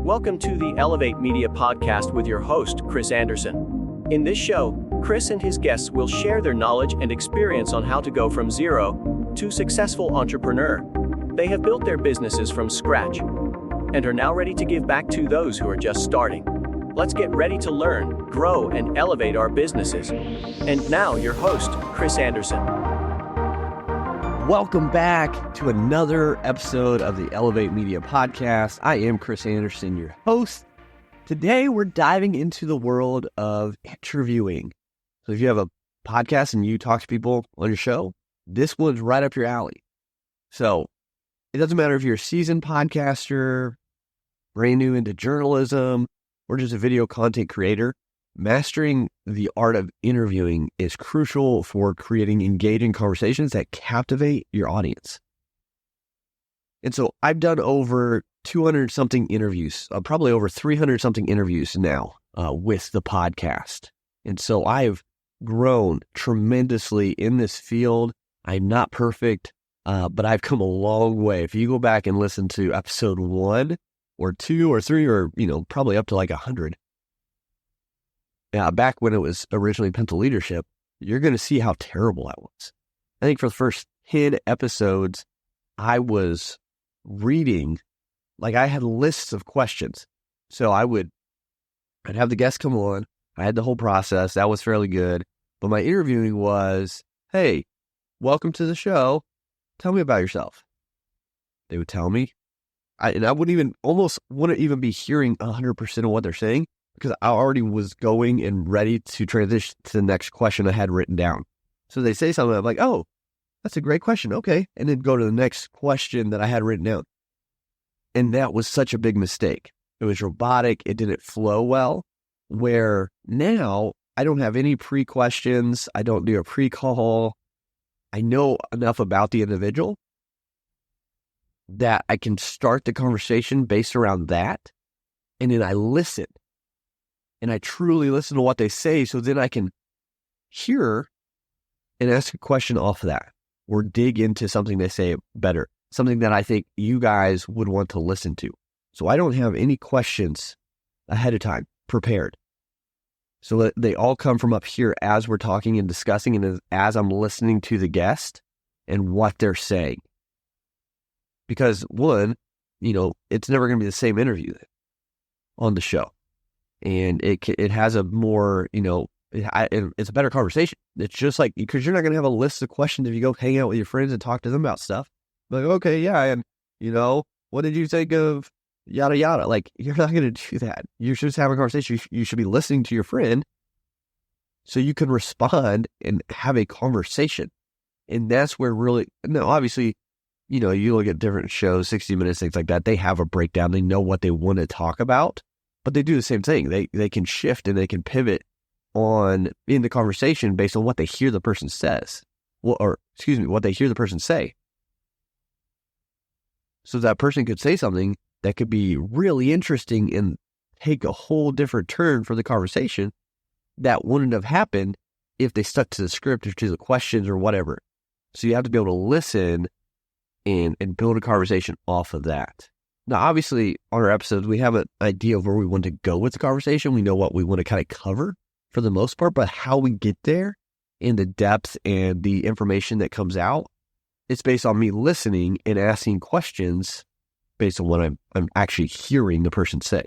Welcome to the Elevate Media Podcast with your host, Chris Anderson. In this show, Chris and his guests will share their knowledge and experience on how to go from zero to successful entrepreneur. They have built their businesses from scratch and are now ready to give back to those who are just starting. Let's get ready to learn, grow, and elevate our businesses. And now, your host, Chris Anderson. Welcome back to another episode of the Elevate Media Podcast. I am Chris Anderson, your host. Today, we're diving into the world of interviewing. So if you have a podcast and you talk to people on your show, this one's right up your alley. So it doesn't matter if you're a seasoned podcaster, brand new into journalism, or just a video content creator. Mastering the art of interviewing is crucial for creating engaging conversations that captivate your audience. And so I've done over 200 something interviews, probably over 300 something interviews now with the podcast. And so I've grown tremendously in this field. I'm not perfect, but I've come a long way. If you go back and listen to episode 1 or 2 or 3 or, probably up to like 100, back when it was originally Pencil Leadership, you're going to see how terrible I was. I think for the first 10 episodes, I was reading, like I had lists of questions. So I'd have the guests come on. I had the whole process. That was fairly good. But my interviewing was, hey, welcome to the show. Tell me about yourself. They would tell me. I wouldn't even be hearing 100% of what they're saying, because I already was going and ready to transition to the next question I had written down. So they say something, I'm like, oh, that's a great question. Okay. And then go to the next question that I had written down. And that was such a big mistake. It was robotic. It didn't flow well. Where now I don't have any pre-questions. I don't do a pre-call. I know enough about the individual that I can start the conversation based around that. And then I listen. And I truly listen to what they say, so then I can hear and ask a question off of that, or dig into something they say better, something that I think you guys would want to listen to. So I don't have any questions ahead of time prepared. So they all come from up here as we're talking and discussing, and as I'm listening to the guest and what they're saying. Because one, it's never going to be the same interview on the show. And it has a more, it's a better conversation. It's just like, because you're not going to have a list of questions if you go hang out with your friends and talk to them about stuff. Like, okay, yeah, and, what did you think of yada, yada? Like, you're not going to do that. You should just have a conversation. You should be listening to your friend so you can respond and have a conversation. And that's where obviously, you look at different shows, 60 Minutes, things like that. They have a breakdown. They know what they want to talk about. But they do the same thing. They can shift and they can pivot in the conversation based on what they hear the person says. What they hear the person say. So that person could say something that could be really interesting and take a whole different turn for the conversation that wouldn't have happened if they stuck to the script or to the questions or whatever. So you have to be able to listen and build a conversation off of that. Now, obviously, on our episodes, we have an idea of where we want to go with the conversation. We know what we want to kind of cover for the most part, but how we get there and the depth and the information that comes out, it's based on me listening and asking questions based on what I'm actually hearing the person say.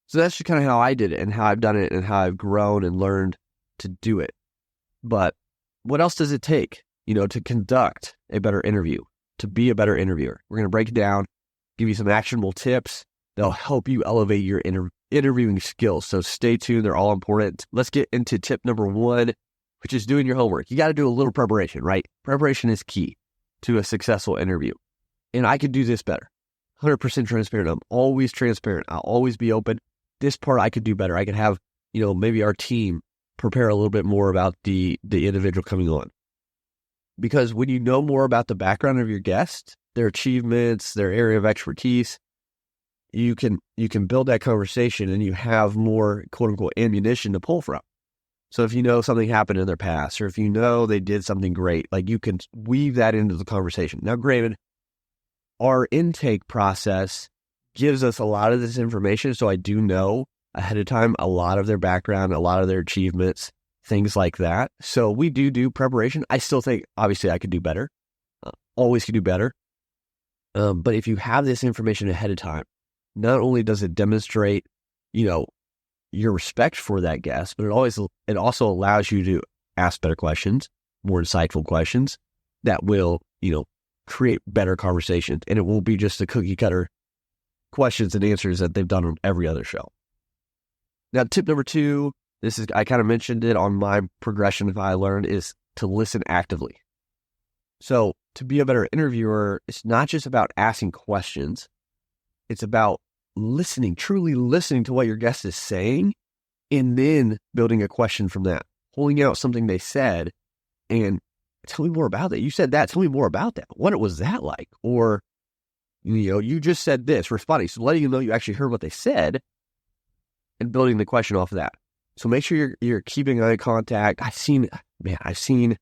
So that's just kind of how I did it and how I've done it and how I've grown and learned to do it. But what else does it take, to conduct a better interview? To be a better interviewer? We're going to break it down, give you some actionable tips that'll help you elevate your interviewing skills. So stay tuned. They're all important. Let's get into tip number 1, which is doing your homework. You got to do a little preparation, right? Preparation is key to a successful interview. And I could do this better. 100% transparent. I'm always transparent. I'll always be open. This part I could do better. I could have, maybe our team prepare a little bit more about the individual coming on. Because when you know more about the background of your guest, their achievements, their area of expertise, you can build that conversation and you have more quote unquote ammunition to pull from. So if you know something happened in their past, or if you know they did something great, like you can weave that into the conversation. Now, granted, our intake process gives us a lot of this information. So I do know ahead of time a lot of their background, a lot of their achievements, things like that. So we do preparation. I still think, obviously, I could do better. Always could do better. But if you have this information ahead of time, not only does it demonstrate, your respect for that guest, but it also allows you to ask better questions, more insightful questions that will, create better conversations. And it won't be just the cookie cutter questions and answers that they've done on every other show. Now, tip number 2, I kind of mentioned it on my progression that I learned, is to listen actively. So to be a better interviewer, it's not just about asking questions. It's about listening, truly listening to what your guest is saying, and then building a question from that, pulling out something they said and tell me more about that. You said that. Tell me more about that. What was that like? Or, you just said this, responding. So letting you know you actually heard what they said and building the question off of that. So make sure you're keeping eye contact. I've seen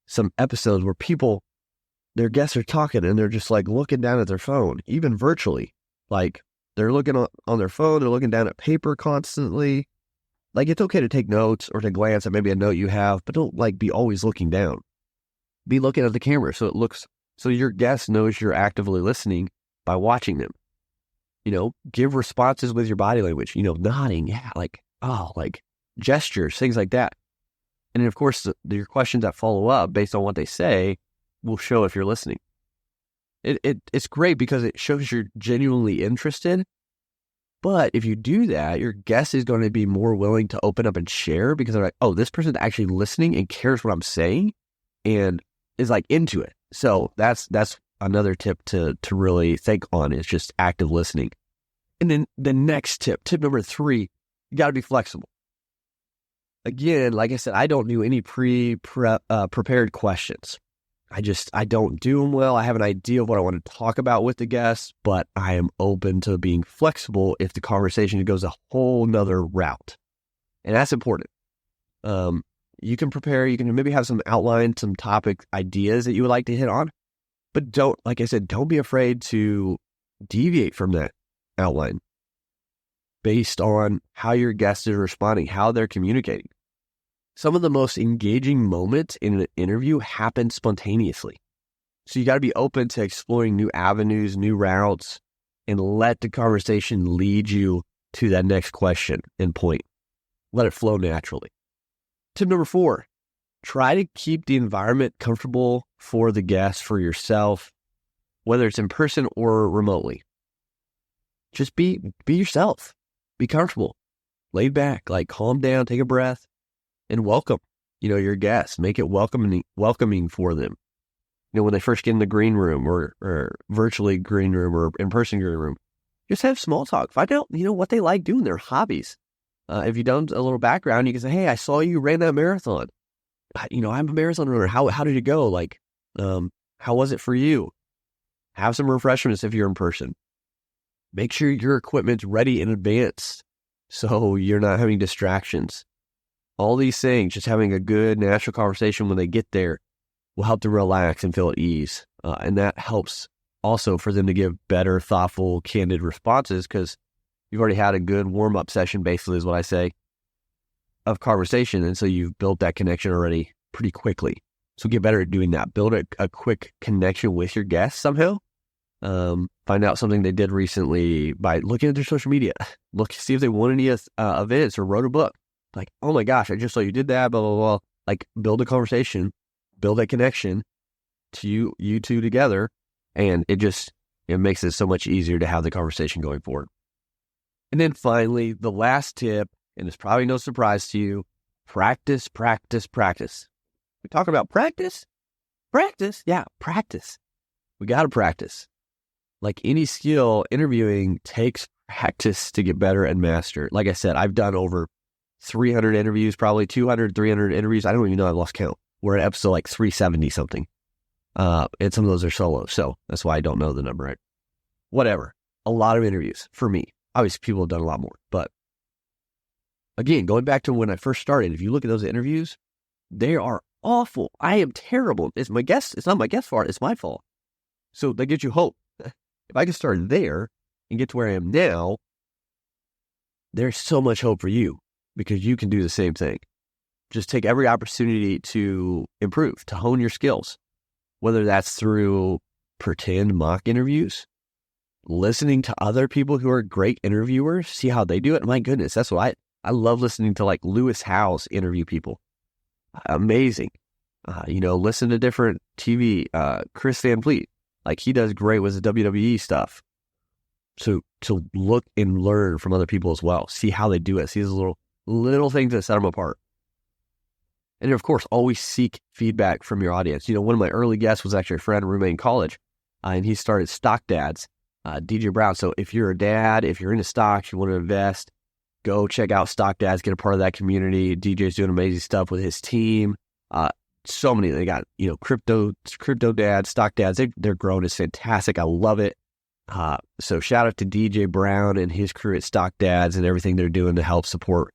some episodes where their guests are talking and they're just like looking down at their phone, even virtually. Like they're looking on their phone, they're looking down at paper constantly. Like it's okay to take notes or to glance at maybe a note you have, but don't be always looking down. Be looking at the camera so your guest knows you're actively listening by watching them. Give responses with your body language, nodding, yeah, gestures, things like that. And then, of course, your questions that follow up based on what they say will show if you're listening. It's great because it shows you're genuinely interested. But if you do that, your guest is going to be more willing to open up and share because they're like, oh, this person's actually listening and cares what I'm saying and is into it. So that's another tip to really think on, is just active listening. And then the next tip number 3, you got to be flexible. Again, like I said, I don't do any prepared questions. I don't do them well. I have an idea of what I want to talk about with the guest, but I am open to being flexible if the conversation goes a whole nother route. And that's important. You can prepare, you can maybe have some outline, some topic ideas that you would like to hit on, but don't be afraid to deviate from that outline based on how your guest is responding, how they're communicating. Some of the most engaging moments in an interview happen spontaneously. So you got to be open to exploring new avenues, new routes, and let the conversation lead you to that next question and point. Let it flow naturally. Tip number 4, try to keep the environment comfortable for the guest, for yourself, whether it's in person or remotely. Just be yourself. Be comfortable. Laid back, calm down, take a breath. And welcome, your guests. Make it welcoming for them. When they first get in the green room or virtually green room or in-person green room, just have small talk. Find out, what they like doing, their hobbies. If you've done a little background, you can say, hey, I saw you ran that marathon. I'm a marathon runner. How did it go? How was it for you? Have some refreshments if you're in person. Make sure your equipment's ready in advance so you're not having distractions. All these things, just having a good natural conversation when they get there will help them relax and feel at ease. And that helps also for them to give better, thoughtful, candid responses because you've already had a good warm-up session, basically is what I say, of conversation. And so you've built that connection already pretty quickly. So get better at doing that. Build a quick connection with your guests somehow. Find out something they did recently by looking at their social media. See if they won any events or wrote a book. Oh my gosh, I just saw you did that, blah, blah, blah. Build a conversation, build that connection to you two together. And it makes it so much easier to have the conversation going forward. And then finally, the last tip, and it's probably no surprise to you, practice, practice, practice. We talk about practice? Practice? Yeah, practice. We got to practice. Like any skill, interviewing takes practice to get better and master. Like I said, I've done over 300 interviews, probably 200, 300 interviews. I don't even know. I've lost count. We're at episode 370 something. And some of those are solo. So that's why I don't know the number. Right? Whatever. A lot of interviews for me. Obviously, people have done a lot more. But again, going back to when I first started, if you look at those interviews, they are awful. I am terrible. It's not my guest's fault. It's my fault. So that gives you hope. If I can start there and get to where I am now, there's so much hope for you because you can do the same thing. Just take every opportunity to improve, to hone your skills, whether that's through pretend mock interviews, listening to other people who are great interviewers, see how they do it. My goodness, that's what I love listening to, like Lewis Howes interview people. Amazing. Listen to different TV. Chris Van Vliet, like he does great with the WWE stuff. So to look and learn from other people as well, see how they do it, see those little things that set them apart. And of course, always seek feedback from your audience. One of my early guests was actually a friend, roommate in college, and he started Stock Dads, DJ Brown. So if you're a dad, if you're into stocks, you want to invest, go check out Stock Dads, get a part of that community. DJ's doing amazing stuff with his team. So many, they got, crypto dads, stock dads, they're growing. It's fantastic. I love it. So shout out to DJ Brown and his crew at Stock Dads and everything they're doing to help support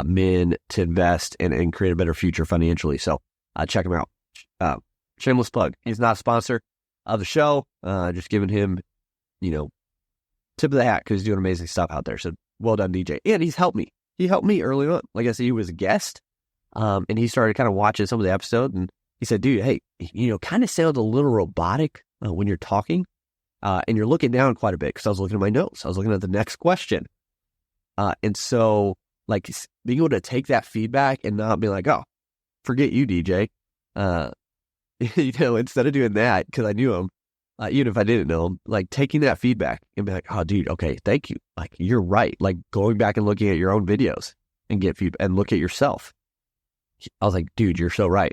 men to invest and create a better future financially. So check him out. Shameless plug. He's not a sponsor of the show. Just giving him, tip of the hat because he's doing amazing stuff out there. So well done, DJ. And he's helped me. He helped me early on. Like I said, he was a guest. And he started kind of watching some of the episodes, and he said, dude, hey, kind of sounds a little robotic when you're talking, and you're looking down quite a bit, because I was looking at my notes. I was looking at the next question. And so, like, being able to take that feedback and not be like, oh, forget you, DJ. Instead of doing that, because I knew him, even if I didn't know him, like taking that feedback and be like, oh, dude, okay, thank you. Like, you're right. Like going back and looking at your own videos and get feedback and look at yourself. I was like, dude, you're so right.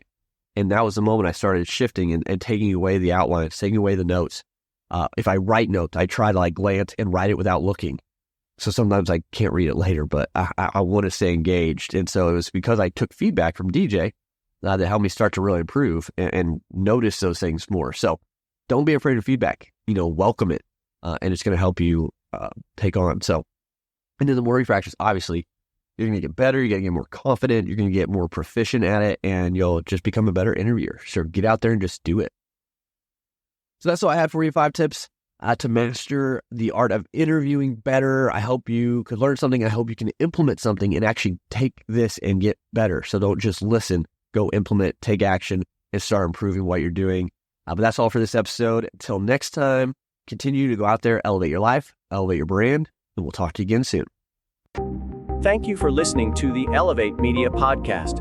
And that was the moment I started shifting and taking away the outlines, taking away the notes. If I write notes, I try to like glance and write it without looking. So sometimes I can't read it later, but I want to stay engaged. And so it was because I took feedback from DJ that helped me start to really improve and notice those things more. So don't be afraid of feedback, welcome it. And it's going to help you take on. So, and then the worry fractures, obviously, you're going to get better. You're going to get more confident. You're going to get more proficient at it, and you'll just become a better interviewer. So get out there and just do it. So that's all I had for you, 5 tips to master the art of interviewing better. I hope you could learn something. I hope you can implement something and actually take this and get better. So don't just listen, go implement, take action, and start improving what you're doing. But that's all for this episode. Until next time, continue to go out there, elevate your life, elevate your brand, and we'll talk to you again soon. Thank you for listening to the Elevate Media Podcast.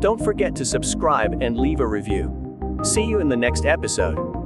Don't forget to subscribe and leave a review. See you in the next episode.